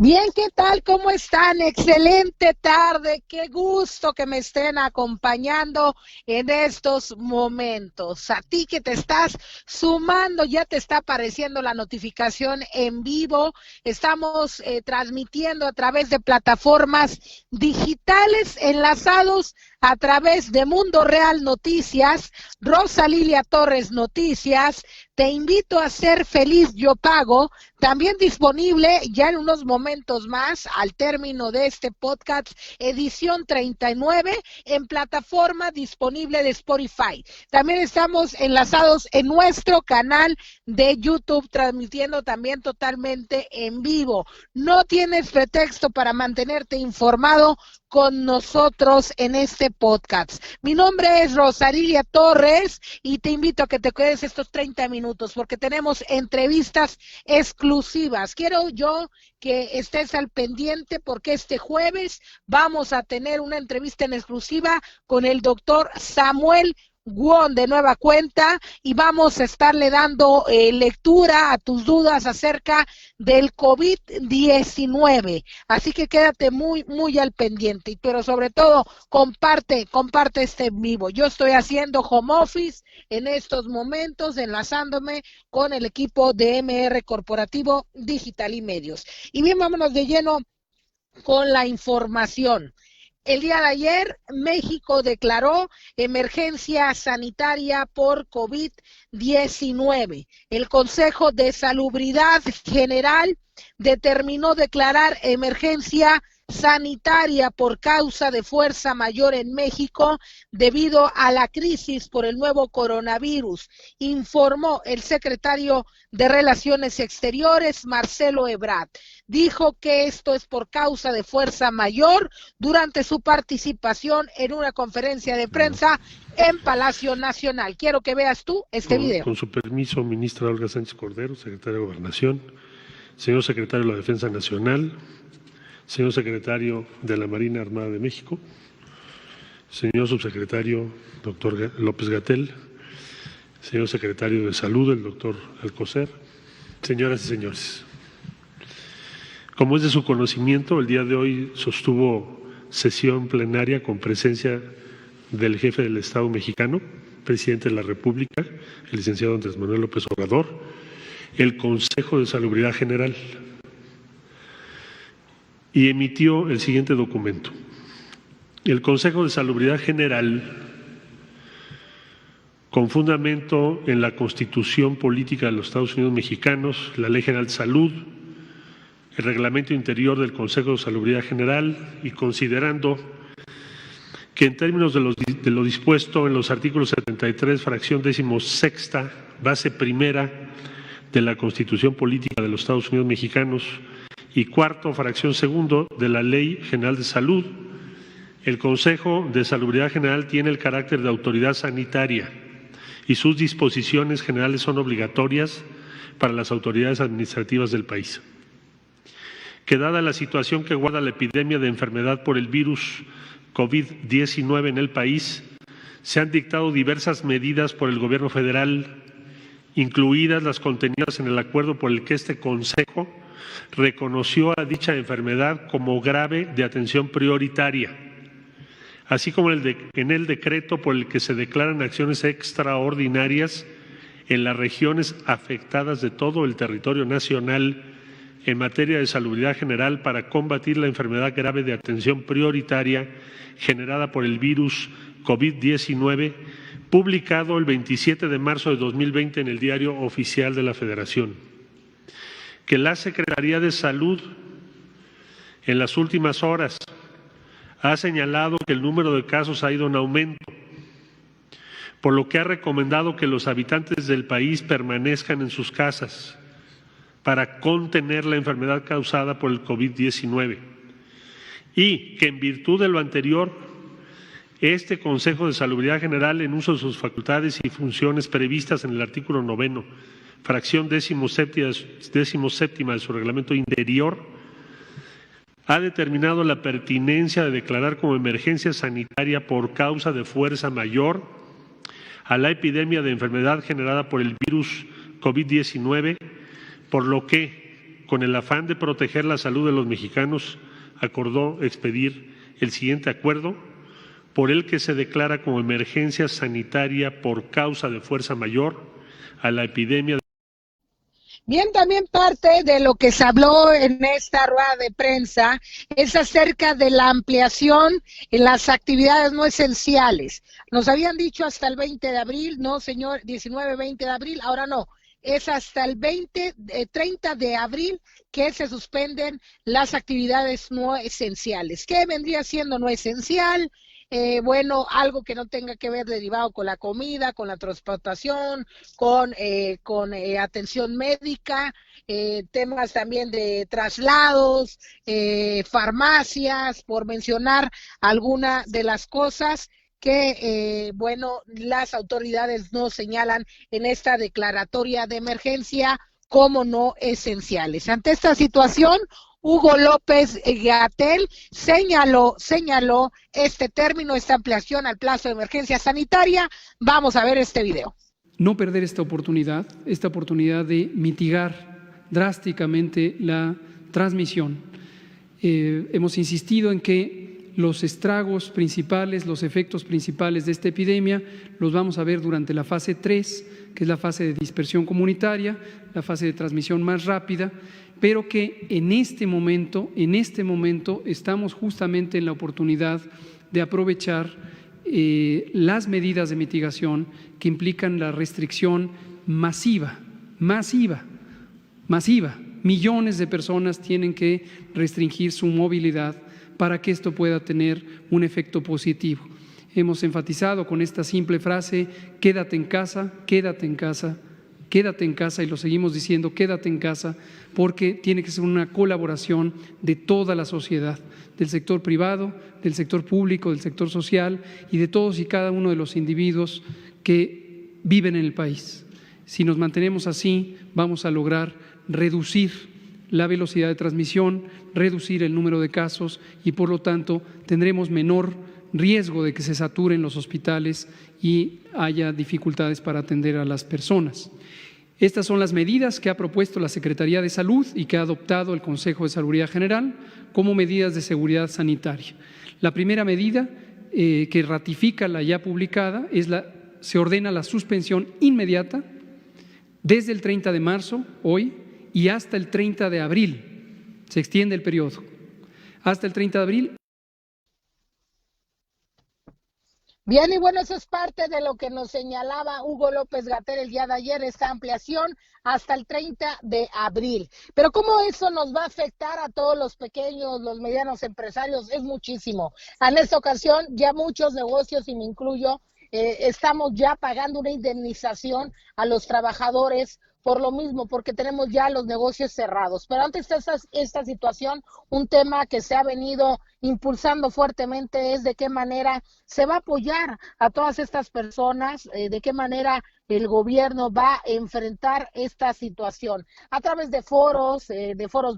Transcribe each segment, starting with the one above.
Bien, ¿qué tal? ¿Cómo están? Excelente tarde. Qué gusto que me estén acompañando en estos momentos. A ti que te estás sumando, ya te está apareciendo la notificación en vivo. Estamos transmitiendo a través de plataformas digitales enlazados a través de Mundo Real Noticias, Rosa Lilia Torres Noticias. Te invito a ser feliz, yo pago. También disponible ya en unos momentos más, al término de este podcast, edición 39, en plataforma disponible de Spotify. También estamos enlazados en nuestro canal de YouTube, transmitiendo también totalmente en vivo. No tienes pretexto para mantenerte informado con nosotros en este podcast. Mi nombre es Rosalilia Torres y te invito a que te quedes estos 30 minutos porque tenemos entrevistas exclusivas. Quiero yo que estés al pendiente porque este jueves vamos a tener una entrevista en exclusiva con el doctor Samuel Won de nueva cuenta y vamos a estarle dando lectura a tus dudas acerca del COVID-19. Así que quédate muy al pendiente, pero sobre todo comparte este en vivo. Yo estoy haciendo home office en estos momentos, enlazándome con el equipo de MR Corporativo Digital y Medios. Y bien, vámonos de lleno con la información. El día de ayer, México declaró emergencia sanitaria por COVID-19. El Consejo de Salubridad General determinó declarar emergencia sanitaria por causa de fuerza mayor en México debido a la crisis por el nuevo coronavirus, informó el secretario de Relaciones Exteriores, Marcelo Ebrard. Dijo que esto es por causa de fuerza mayor durante su participación en una conferencia de prensa en Palacio Nacional. Quiero que veas tú este video. Con su permiso, ministra Olga Sánchez Cordero, secretaria de Gobernación, señor secretario de la Defensa Nacional, señor secretario de la Marina Armada de México, señor subsecretario doctor López-Gatell, señor secretario de Salud, el doctor Alcocer, señoras y señores. Como es de su conocimiento, el día de hoy sostuvo sesión plenaria con presencia del jefe del Estado mexicano, presidente de la República, el licenciado Andrés Manuel López Obrador, el Consejo de Salubridad General, y emitió el siguiente documento. El Consejo de Salubridad General, con fundamento en la Constitución Política de los Estados Unidos Mexicanos, la Ley General de Salud, el Reglamento Interior del Consejo de Salubridad General y considerando que en términos de lo dispuesto en los artículos 73, fracción 16ª, base primera de la Constitución Política de los Estados Unidos Mexicanos y cuarto, fracción segundo de la Ley General de Salud, el Consejo de Salubridad General tiene el carácter de autoridad sanitaria y sus disposiciones generales son obligatorias para las autoridades administrativas del país. Que dada la situación que guarda la epidemia de enfermedad por el virus COVID-19 en el país, se han dictado diversas medidas por el gobierno federal, incluidas las contenidas en el acuerdo por el que este Consejo reconoció a dicha enfermedad como grave de atención prioritaria, así como en el decreto por el que se declaran acciones extraordinarias en las regiones afectadas de todo el territorio nacional en materia de salubridad general para combatir la enfermedad grave de atención prioritaria generada por el virus COVID-19, publicado el 27 de marzo de 2020 en el Diario Oficial de la Federación. Que la Secretaría de Salud en las últimas horas ha señalado que el número de casos ha ido en aumento, por lo que ha recomendado que los habitantes del país permanezcan en sus casas para contener la enfermedad causada por el COVID-19 y que en virtud de lo anterior, este Consejo de Salubridad General, en uso de sus facultades y funciones previstas en el artículo 9º, fracción 17ª de su reglamento interior, ha determinado la pertinencia de declarar como emergencia sanitaria por causa de fuerza mayor a la epidemia de enfermedad generada por el virus COVID-19, por lo que con el afán de proteger la salud de los mexicanos, acordó expedir el siguiente acuerdo, por el que se declara como emergencia sanitaria por causa de fuerza mayor a la epidemia. Bien, también parte de lo que se habló en esta rueda de prensa es acerca de la ampliación en las actividades no esenciales. Nos habían dicho hasta el 20 de abril, no señor, 19-20 de abril, ahora no, es hasta el 30 de abril que se suspenden las actividades no esenciales. ¿Qué vendría siendo no esencial? Bueno, algo que no tenga que ver derivado con la comida, con la transportación, con atención médica, temas también de traslados, farmacias, por mencionar alguna de las cosas que, bueno, las autoridades nos señalan en esta declaratoria de emergencia como no esenciales. Ante esta situación, Hugo López-Gatell señaló este término, esta ampliación al plazo de emergencia sanitaria. Vamos a ver este video. No perder esta oportunidad de mitigar drásticamente la transmisión. Hemos insistido en que los estragos principales, los efectos principales de esta epidemia los vamos a ver durante la fase 3, que es la fase de dispersión comunitaria, la fase de transmisión más rápida, pero que en este momento estamos justamente en la oportunidad de aprovechar las medidas de mitigación que implican la restricción masiva. Millones de personas tienen que restringir su movilidad para que esto pueda tener un efecto positivo. Hemos enfatizado con esta simple frase: quédate en casa, quédate en casa, quédate en casa, y lo seguimos diciendo, quédate en casa, porque tiene que ser una colaboración de toda la sociedad, del sector privado, del sector público, del sector social y de todos y cada uno de los individuos que viven en el país. Si nos mantenemos así, vamos a lograr reducir la velocidad de transmisión, reducir el número de casos y, por lo tanto, tendremos menor riesgo de que se saturen los hospitales y haya dificultades para atender a las personas. Estas son las medidas que ha propuesto la Secretaría de Salud y que ha adoptado el Consejo de Salubridad General como medidas de seguridad sanitaria. La primera medida que ratifica la ya publicada se ordena la suspensión inmediata desde el 30 de marzo, hoy, y hasta el 30 de abril. Se extiende el periodo. Hasta el 30 de abril. Bien, y bueno, eso es parte de lo que nos señalaba Hugo López-Gatell el día de ayer, esta ampliación hasta el 30 de abril. Pero ¿cómo eso nos va a afectar a todos los pequeños, los medianos empresarios? Es muchísimo. En esta ocasión ya muchos negocios, y me incluyo, estamos ya pagando una indemnización a los trabajadores por lo mismo, porque tenemos ya los negocios cerrados. Pero antes de esta situación, un tema que se ha venido impulsando fuertemente es de qué manera se va a apoyar a todas estas personas, de qué manera el gobierno va a enfrentar esta situación a través de foros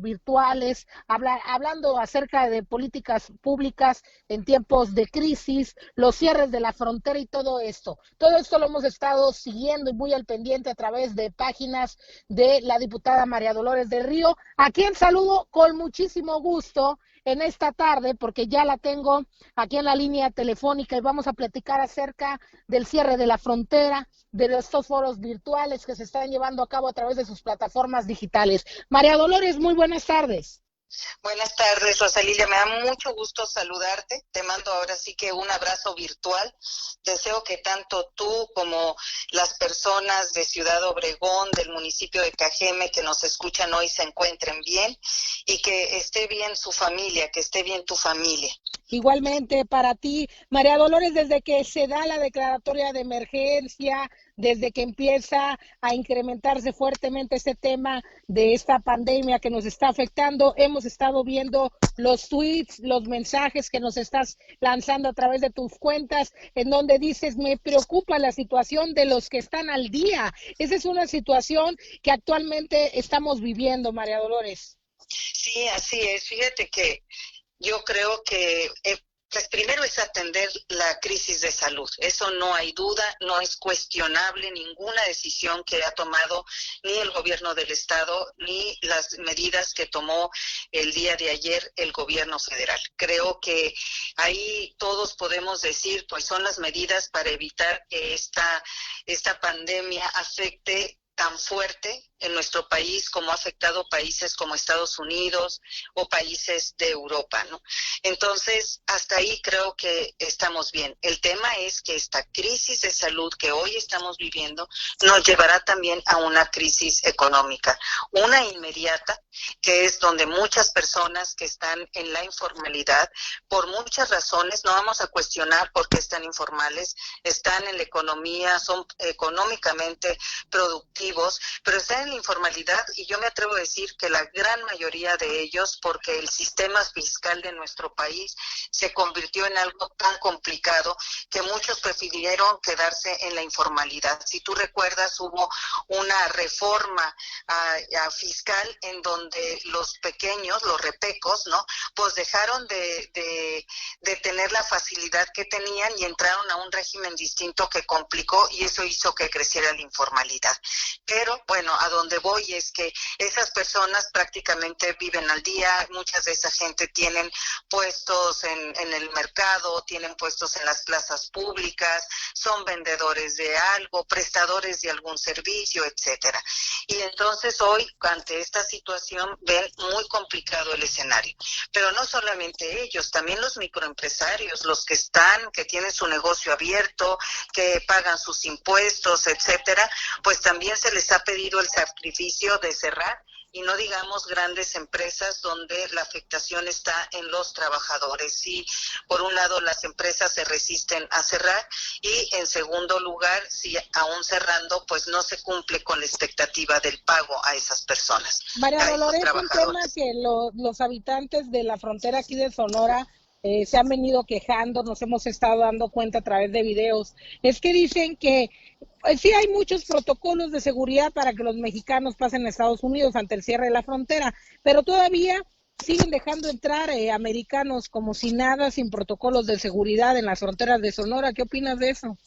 virtuales, hablando acerca de políticas públicas en tiempos de crisis, los cierres de la frontera y todo esto. Todo esto lo hemos estado siguiendo y muy al pendiente a través de páginas de la diputada María Dolores del Río, a quien saludo con muchísimo gusto en esta tarde, porque ya la tengo aquí en la línea telefónica y vamos a platicar acerca del cierre de la frontera, de estos foros virtuales que se están llevando a cabo a través de sus plataformas digitales. María Dolores, muy buenas tardes. Buenas tardes, Rosa Lilia, me da mucho gusto saludarte, te mando ahora sí que un abrazo virtual, deseo que tanto tú como las personas de Ciudad Obregón, del municipio de Cajeme que nos escuchan hoy se encuentren bien y que esté bien su familia, que esté bien tu familia. Igualmente para ti, María Dolores, desde que se da la declaratoria de emergencia, desde que empieza a incrementarse fuertemente este tema de esta pandemia que nos está afectando, hemos estado viendo los tweets, los mensajes que nos estás lanzando a través de tus cuentas, en donde dices, me preocupa la situación de los que están al día. Esa es una situación que actualmente estamos viviendo, María Dolores. Sí, así es. Fíjate que yo creo que Pues primero es atender la crisis de salud. Eso no hay duda, no es cuestionable ninguna decisión que ha tomado ni el gobierno del estado ni las medidas que tomó el día de ayer el gobierno federal. Creo que ahí todos podemos decir, pues son las medidas para evitar que esta pandemia afecte tan fuerte en nuestro país como ha afectado países como Estados Unidos o países de Europa, ¿no? Entonces, hasta ahí creo que estamos bien. El tema es que esta crisis de salud que hoy estamos viviendo nos llevará también a una crisis económica, una inmediata, que es donde muchas personas que están en la informalidad, por muchas razones, no vamos a cuestionar por qué están informales, están en la economía, son económicamente productivos, pero están en la informalidad, y yo me atrevo a decir que la gran mayoría de ellos, porque el sistema fiscal de nuestro país se convirtió en algo tan complicado que muchos prefirieron quedarse en la informalidad. Si tú recuerdas, hubo una reforma fiscal en donde los pequeños, los repecos, ¿no? Pues dejaron de tener la facilidad que tenían y entraron a un régimen distinto que complicó, y eso hizo que creciera la informalidad. Pero bueno, a donde voy es que esas personas prácticamente viven al día, muchas de esa gente tienen puestos en el mercado, tienen puestos en las plazas públicas, son vendedores de algo, prestadores de algún servicio, etcétera. Y entonces hoy, ante esta situación, ven muy complicado el escenario. Pero no solamente ellos, también los microempresarios, los que tienen su negocio abierto, que pagan sus impuestos, etcétera, pues también se les ha pedido el sacrificio de cerrar, y no digamos grandes empresas donde la afectación está en los trabajadores. Y por un lado las empresas se resisten a cerrar, y en segundo lugar, si aún cerrando, pues no se cumple con la expectativa del pago a esas personas. María Dolores, un tema que los habitantes de la frontera aquí de Sonora se han venido quejando, nos hemos estado dando cuenta a través de videos, es que dicen que sí hay muchos protocolos de seguridad para que los mexicanos pasen a Estados Unidos ante el cierre de la frontera, pero todavía siguen dejando entrar americanos como si nada, sin protocolos de seguridad en las fronteras de Sonora. ¿Qué opinas de eso?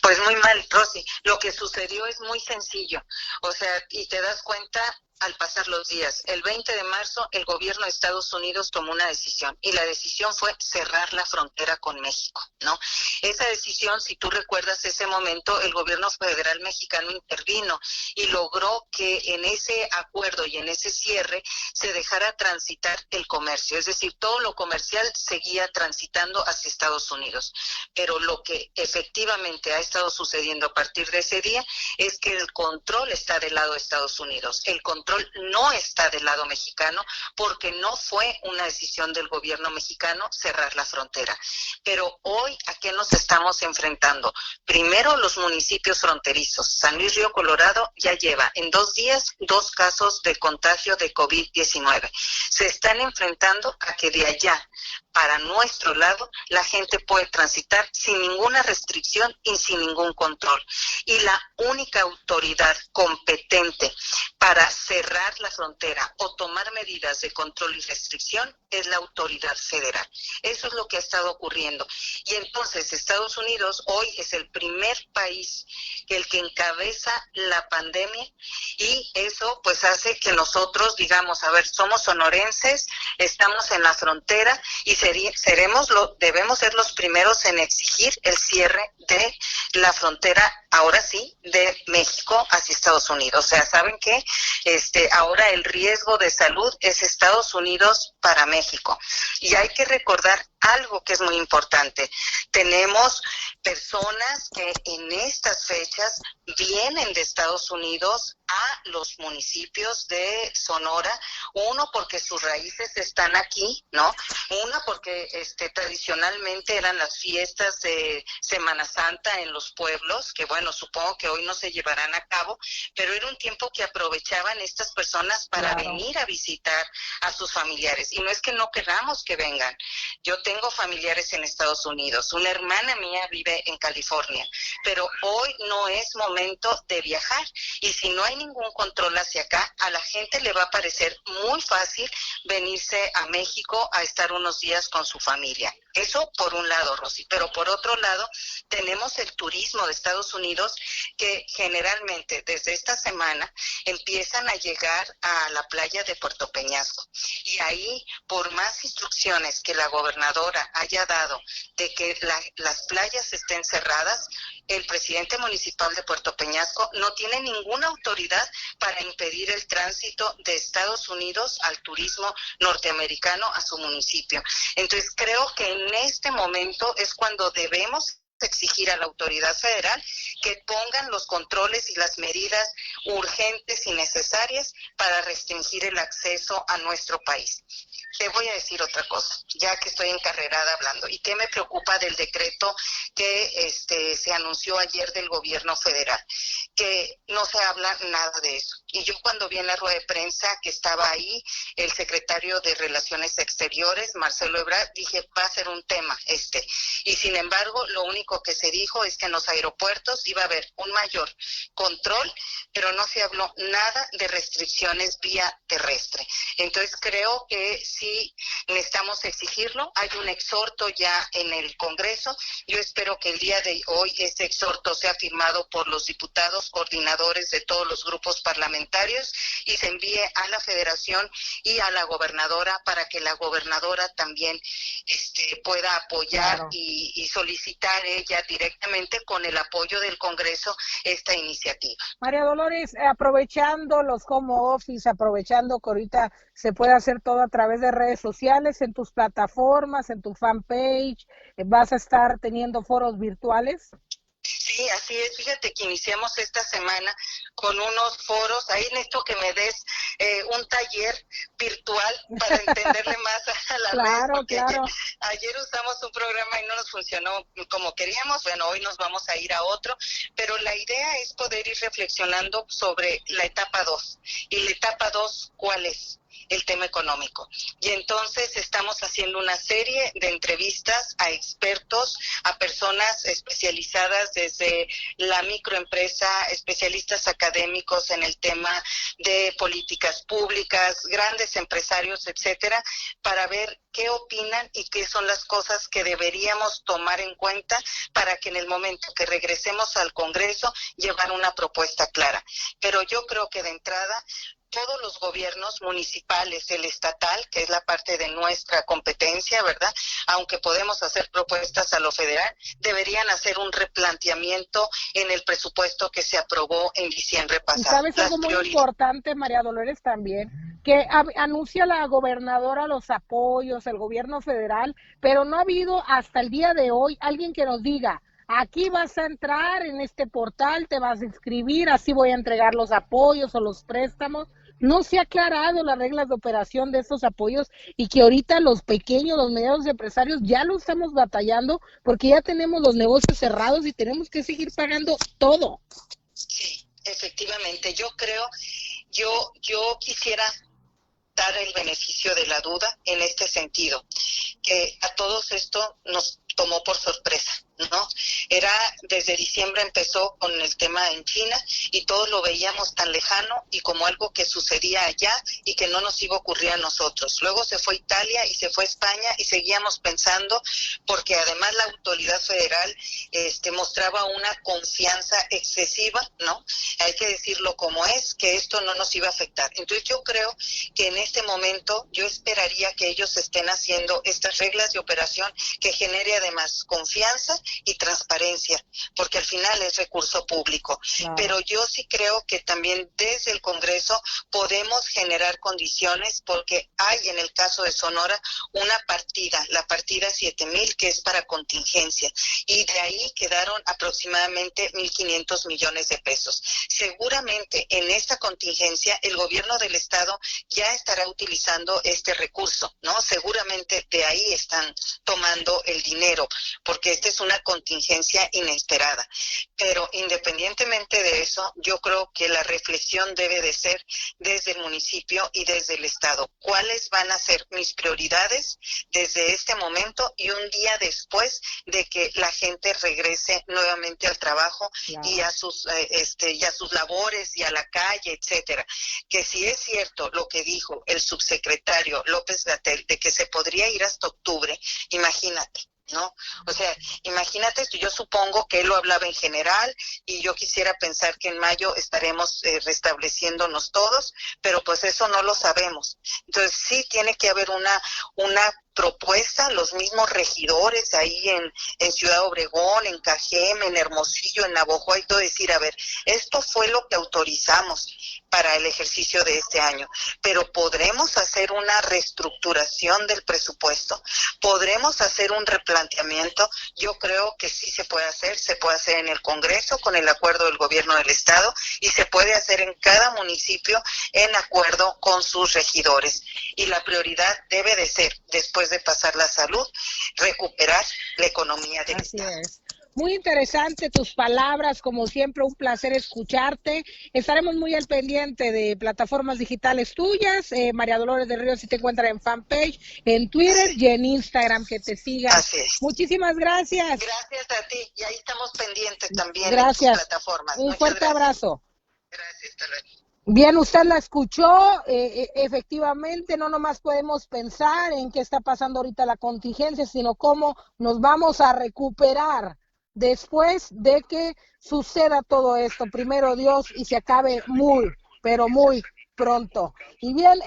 Pues muy mal, Rosy. Lo que sucedió es muy sencillo. O sea, y te das cuenta al pasar los días. El 20 de marzo el gobierno de Estados Unidos tomó una decisión, y la decisión fue cerrar la frontera con México, ¿no? Esa decisión, si tú recuerdas ese momento, el gobierno federal mexicano intervino y logró que en ese acuerdo y en ese cierre se dejara transitar el comercio, es decir, todo lo comercial seguía transitando hacia Estados Unidos. Pero lo que efectivamente ha estado sucediendo a partir de ese día es que el control está del lado de Estados Unidos, el control no está del lado mexicano, porque no fue una decisión del gobierno mexicano cerrar la frontera. Pero hoy, ¿a qué nos estamos enfrentando? Primero, los municipios fronterizos. San Luis Río Colorado ya lleva en 2 días 2 casos de contagio de COVID-19. Se están enfrentando a que de allá para nuestro lado la gente puede transitar sin ninguna restricción y sin ningún control. Y la única autoridad competente para cerrar la frontera o tomar medidas de control y restricción es la autoridad federal. Eso es lo que ha estado ocurriendo. Y entonces Estados Unidos hoy es el primer país el que encabeza la pandemia, y eso pues hace que nosotros digamos, a ver, somos sonorenses, estamos en la frontera y debemos ser los primeros en exigir el cierre de la frontera, ahora sí, de México hacia Estados Unidos. O sea, ¿saben qué? Ahora el riesgo de salud es Estados Unidos para México. Y hay que recordar algo que es muy importante. Tenemos personas que en estas fechas vienen de Estados Unidos a los municipios de Sonora, uno porque sus raíces están aquí, ¿no? Una porque tradicionalmente eran las fiestas de Semana Santa en los pueblos, que bueno, supongo que hoy no se llevarán a cabo, pero era un tiempo que aprovechaban estas personas para venir a visitar a sus familiares. Y no es que no queramos que vengan. Yo tengo tengo familiares en Estados Unidos, una hermana mía vive en California, pero hoy no es momento de viajar, y si no hay ningún control hacia acá, a la gente le va a parecer muy fácil venirse a México a estar unos días con su familia. Eso por un lado, Rosy, pero por otro lado tenemos el turismo de Estados Unidos, que generalmente desde esta semana empiezan a llegar a la playa de Puerto Peñasco, y ahí, por más instrucciones que la gobernadora haya dado de que las playas estén cerradas, el presidente municipal de Puerto Peñasco no tiene ninguna autoridad para impedir el tránsito de Estados Unidos al turismo norteamericano a su municipio. Entonces creo que en este momento es cuando debemos exigir a la autoridad federal que pongan los controles y las medidas urgentes y necesarias para restringir el acceso a nuestro país. Te voy a decir otra cosa, ya que estoy encarrerada hablando, y que me preocupa del decreto que se anunció ayer del gobierno federal, que no se habla nada de eso. Y yo cuando vi en la rueda de prensa que estaba ahí el secretario de Relaciones Exteriores, Marcelo Ebrard, dije, va a ser un tema y sin embargo lo único que se dijo es que en los aeropuertos iba a haber un mayor control, pero no se habló nada de restricciones vía terrestre. Entonces creo que sí necesitamos exigirlo. Hay un exhorto ya en el Congreso. Yo espero que el día de hoy este exhorto sea firmado por los diputados coordinadores de todos los grupos parlamentarios y se envíe a la Federación y a la gobernadora para que la gobernadora también pueda apoyar, claro, y solicitar ella directamente con el apoyo del Congreso esta iniciativa. María Dolores, aprovechando los home office, aprovechando que ahorita se puede hacer todo a través de redes sociales, en tus plataformas, en tu fanpage, ¿vas a estar teniendo foros virtuales? Sí, así es. Fíjate que iniciamos esta semana con unos foros. Ahí necesito que me des un taller virtual para entenderle más a la red, porque claro, ayer usamos un programa y no nos funcionó como queríamos. Bueno, hoy nos vamos a ir a otro, pero la idea es poder ir reflexionando sobre la etapa 2. ¿Y la etapa 2 cuál es? El tema económico. Y entonces estamos haciendo una serie de entrevistas a expertos, a personas especializadas desde la microempresa, especialistas académicos en el tema de políticas públicas, grandes empresarios, etcétera, para ver qué opinan y qué son las cosas que deberíamos tomar en cuenta para que en el momento que regresemos al Congreso llevar una propuesta clara. Pero yo creo que de entrada todos los gobiernos municipales, el estatal, que es la parte de nuestra competencia, ¿verdad? Aunque podemos hacer propuestas a lo federal, deberían hacer un replanteamiento en el presupuesto que se aprobó en diciembre pasado. Y sabes algo muy importante, María Dolores, también, que anuncia la gobernadora los apoyos, el gobierno federal, pero no ha habido hasta el día de hoy alguien que nos diga, aquí vas a entrar en este portal, te vas a inscribir, así voy a entregar los apoyos o los préstamos. No se ha aclarado las reglas de operación de estos apoyos y que ahorita los pequeños, los medianos empresarios ya lo estamos batallando porque ya tenemos los negocios cerrados y tenemos que seguir pagando todo. Sí, efectivamente. Yo creo, yo quisiera dar el beneficio de la duda en este sentido, que a todos esto nos tomó por sorpresa, ¿no? Era desde diciembre empezó con el tema en China y todos lo veíamos tan lejano y como algo que sucedía allá y que no nos iba a ocurrir a nosotros. Luego se fue Italia y se fue España y seguíamos pensando, porque además la autoridad federal mostraba una confianza excesiva, ¿no? Hay que decirlo como es, que esto no nos iba a afectar. Entonces yo creo que en este momento yo esperaría que ellos estén haciendo estas reglas de operación que genere además confianza y transparencia, porque al final es recurso público. Claro. Pero yo sí creo que también desde el Congreso podemos generar condiciones, porque hay en el caso de Sonora una partida, la partida 7,000, que es para contingencia, y de ahí quedaron aproximadamente 1,500 millones de pesos. Seguramente en esta contingencia el gobierno del estado ya estará utilizando este recurso, ¿no? Seguramente de ahí están tomando el dinero, porque esta es una una contingencia inesperada. Pero independientemente de eso, yo creo que la reflexión debe de ser desde el municipio y desde el Estado. ¿Cuáles van a ser mis prioridades desde este momento y un día después de que la gente regrese nuevamente al trabajo y a sus labores y a la calle, etcétera? Que si es cierto lo que dijo el subsecretario López-Gatell de que se podría ir hasta octubre, imagínate, ¿no? O sea, imagínate, yo supongo que él lo hablaba en general y yo quisiera pensar que en mayo estaremos restableciéndonos todos, pero pues eso no lo sabemos. Entonces sí tiene que haber una propuesta, los mismos regidores ahí en Ciudad Obregón, en Cajeme, en Hermosillo, en Navojoa, y todo decir, a ver, esto fue lo que autorizamos para el ejercicio de este año, pero podremos hacer una reestructuración del presupuesto, podremos hacer un replanteamiento. Yo creo que sí se puede hacer en el Congreso con el acuerdo del gobierno del Estado y se puede hacer en cada municipio en acuerdo con sus regidores. Y la prioridad debe de ser, después de pasar la salud, recuperar la economía del Estado. Así es. Muy interesante tus palabras, como siempre, un placer escucharte. Estaremos muy al pendiente de plataformas digitales tuyas. María Dolores del Río, si te encuentran en fanpage, en Twitter y en Instagram, que te sigan. Así es. Muchísimas gracias. Gracias a ti, y ahí estamos pendientes también. Gracias. En tus plataformas. Un fuerte abrazo. Gracias, hasta luego. Bien, usted la escuchó, efectivamente no nomás podemos pensar en qué está pasando ahorita la contingencia, sino cómo nos vamos a recuperar después de que suceda todo esto, primero Dios, y se acabe muy, pero muy pronto. Y bien,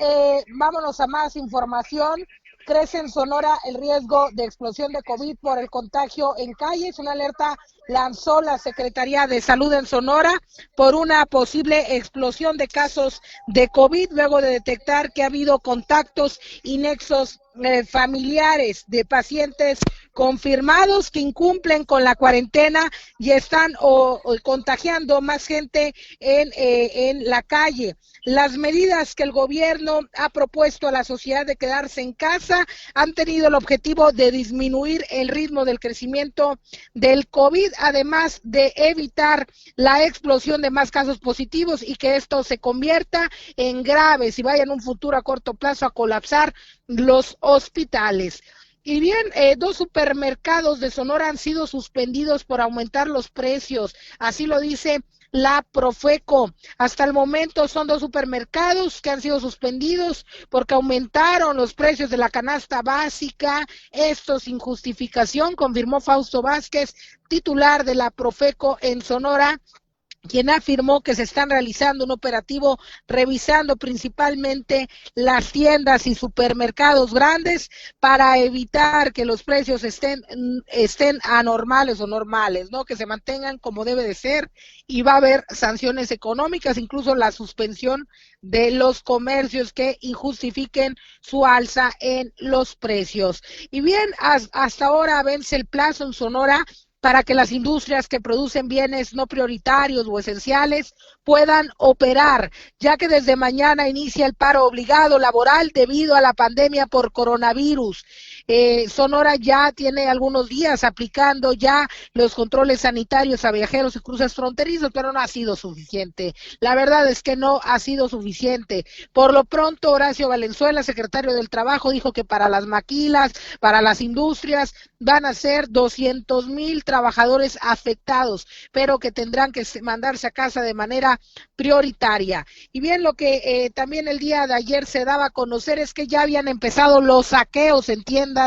vámonos a más información. Crece en Sonora el riesgo de explosión de COVID por el contagio en calles. Una alerta lanzó la Secretaría de Salud en Sonora por una posible explosión de casos de COVID luego de detectar que ha habido contactos y nexos familiares de pacientes confirmados que incumplen con la cuarentena y están contagiando más gente en la calle. Las medidas que el gobierno ha propuesto a la sociedad de quedarse en casa han tenido el objetivo de disminuir el ritmo del crecimiento del COVID, además de evitar la explosión de más casos positivos y que esto se convierta en graves y vaya en un futuro a corto plazo a colapsar los hospitales. Y bien, 2 supermercados de Sonora han sido suspendidos por aumentar los precios, así lo dice la Profeco. Hasta el momento son 2 supermercados que han sido suspendidos porque aumentaron los precios de la canasta básica, esto sin justificación, confirmó Fausto Vázquez, titular de la Profeco en Sonora, quien afirmó que se están realizando un operativo revisando principalmente las tiendas y supermercados grandes para evitar que los precios estén anormales o normales, ¿no? Que se mantengan como debe de ser, y va a haber sanciones económicas, incluso la suspensión de los comercios que injustifiquen su alza en los precios. Y bien, hasta ahora vence el plazo en Sonora para que las industrias que producen bienes no prioritarios o esenciales puedan operar, ya que desde mañana inicia el paro obligado laboral debido a la pandemia por coronavirus. Sonora ya tiene algunos días aplicando ya los controles sanitarios a viajeros y cruces fronterizos, pero no ha sido suficiente. La verdad es que no ha sido suficiente. Por lo pronto, Horacio Valenzuela, secretario del Trabajo, dijo que para las maquilas, para las industrias, van a ser 200,000 trabajadores afectados, pero que tendrán que mandarse a casa de manera prioritaria. Y bien, lo que también el día de ayer se daba a conocer es que ya habían empezado los saqueos en tiendas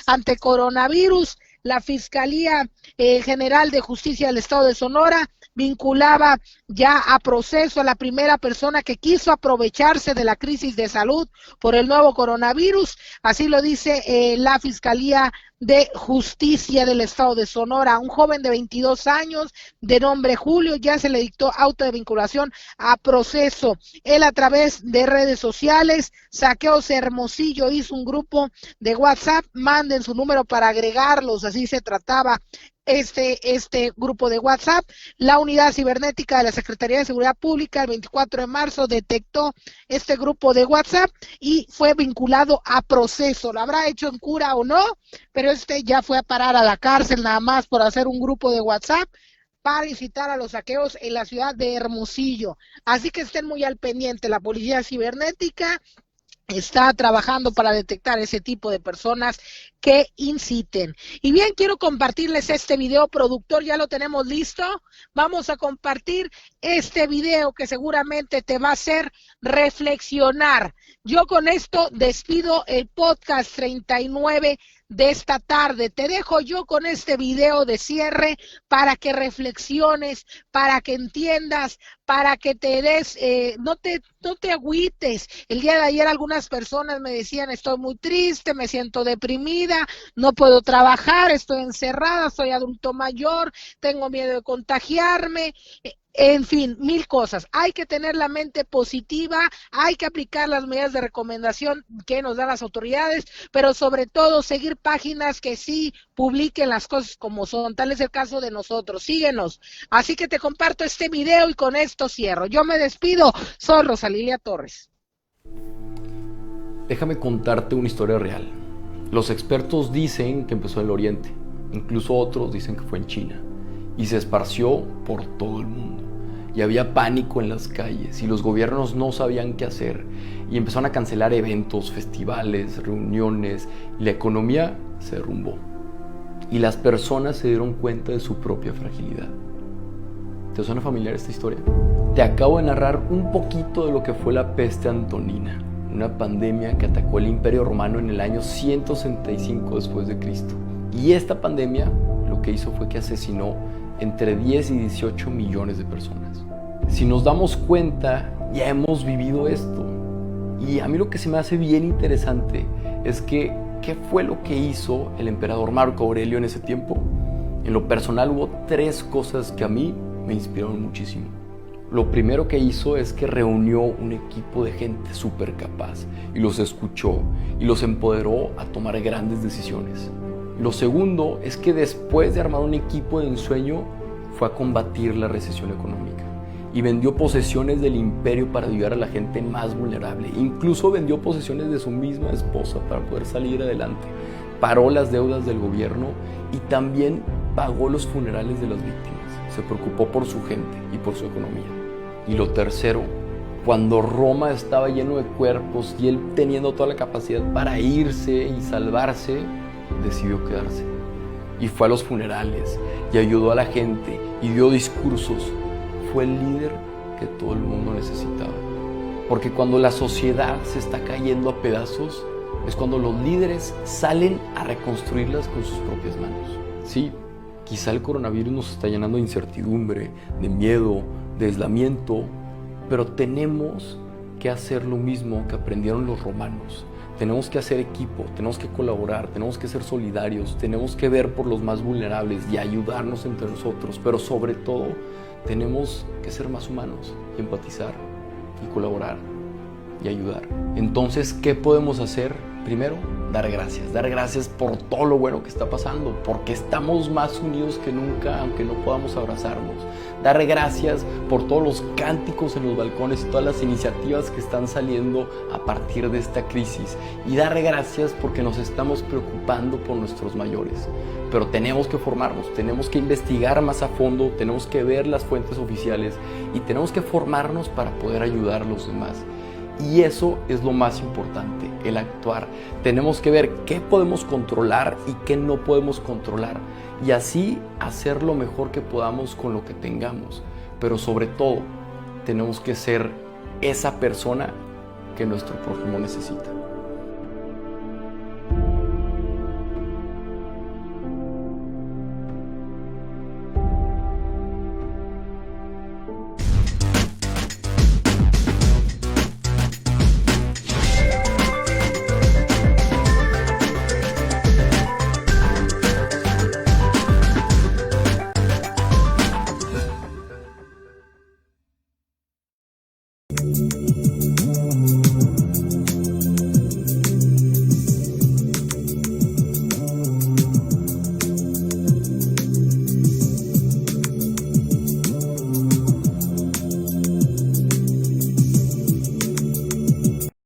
ante coronavirus. La Fiscalía General de Justicia del Estado de Sonora vinculaba ya a proceso a la primera persona que quiso aprovecharse de la crisis de salud por el nuevo coronavirus, así lo dice la Fiscalía de Justicia del Estado de Sonora. Un joven de 22 años de nombre Julio ya se le dictó auto de vinculación a proceso. Él, a través de redes sociales, Saqueos Hermosillo, hizo un grupo de WhatsApp, manden su número para agregarlos, así se trataba este grupo de WhatsApp. La unidad cibernética de la Secretaría de Seguridad Pública el 24 de marzo detectó este grupo de WhatsApp y fue vinculado a proceso. Lo habrá hecho en cura o no, pero ya fue a parar a la cárcel nada más por hacer un grupo de WhatsApp para incitar a los saqueos en la ciudad de Hermosillo. Así que estén muy al pendiente. La policía cibernética está trabajando para detectar ese tipo de personas que inciten. Y bien, quiero compartirles este video. Productor, ya lo tenemos listo. Vamos a compartir este video que seguramente te va a hacer reflexionar. Yo con esto despido el podcast 39 de esta tarde. Te dejo yo con este video de cierre para que reflexiones, para que entiendas, para que te des, no te agüites. El día de ayer algunas personas me decían, estoy muy triste, me siento deprimida, no puedo trabajar, estoy encerrada, soy adulto mayor, tengo miedo de contagiarme. En fin, 1000 cosas. Hay que tener la mente positiva, hay que aplicar las medidas de recomendación que nos dan las autoridades, pero sobre todo seguir páginas que sí publiquen las cosas como son. Tal es el caso de nosotros. Síguenos. Así que te comparto este video y con esto cierro. Yo me despido. Soy Rosalilia Torres. Déjame contarte una historia real. Los expertos dicen que empezó en el Oriente, incluso otros dicen que fue en China, y se esparció por todo el mundo. Y había pánico en las calles y los gobiernos no sabían qué hacer y empezaron a cancelar eventos, festivales, reuniones y la economía se derrumbó. Y las personas se dieron cuenta de su propia fragilidad. ¿Te suena familiar esta historia? Te acabo de narrar un poquito de lo que fue la peste antonina, una pandemia que atacó el Imperio Romano en el año 165 después de Cristo. Y esta pandemia lo que hizo fue que asesinó entre 10 y 18 millones de personas. Si nos damos cuenta, ya hemos vivido esto. Y a mí lo que se me hace bien interesante es que, ¿qué fue lo que hizo el emperador Marco Aurelio en ese tiempo? En lo personal hubo 3 cosas que a mí me inspiraron muchísimo. Lo primero que hizo es que reunió un equipo de gente súper capaz y los escuchó y los empoderó a tomar grandes decisiones. Lo segundo es que después de armar un equipo de ensueño, fue a combatir la recesión económica y vendió posesiones del imperio para ayudar a la gente más vulnerable. Incluso vendió posesiones de su misma esposa para poder salir adelante. Paró las deudas del gobierno y también pagó los funerales de las víctimas. Se preocupó por su gente y por su economía. Y lo tercero, cuando Roma estaba lleno de cuerpos y él teniendo toda la capacidad para irse y salvarse, decidió quedarse. Y fue a los funerales y ayudó a la gente y dio discursos. Fue el líder que todo el mundo necesitaba. Porque cuando la sociedad se está cayendo a pedazos, es cuando los líderes salen a reconstruirlas con sus propias manos. Sí, quizá el coronavirus nos está llenando de incertidumbre, de miedo, de aislamiento, pero tenemos que hacer lo mismo que aprendieron los romanos. Tenemos que hacer equipo, tenemos que colaborar, tenemos que ser solidarios, tenemos que ver por los más vulnerables y ayudarnos entre nosotros, pero sobre todo tenemos que ser más humanos y empatizar y colaborar y ayudar. Entonces, ¿qué podemos hacer? Primero, dar gracias por todo lo bueno que está pasando, porque estamos más unidos que nunca, aunque no podamos abrazarnos. Dar gracias por todos los cánticos en los balcones y todas las iniciativas que están saliendo a partir de esta crisis. Y dar gracias porque nos estamos preocupando por nuestros mayores. Pero tenemos que formarnos, tenemos que investigar más a fondo, tenemos que ver las fuentes oficiales y tenemos que formarnos para poder ayudar a los demás. Y eso es lo más importante, el actuar. Tenemos que ver qué podemos controlar y qué no podemos controlar. Y así hacer lo mejor que podamos con lo que tengamos. Pero sobre todo, tenemos que ser esa persona que nuestro prójimo necesita.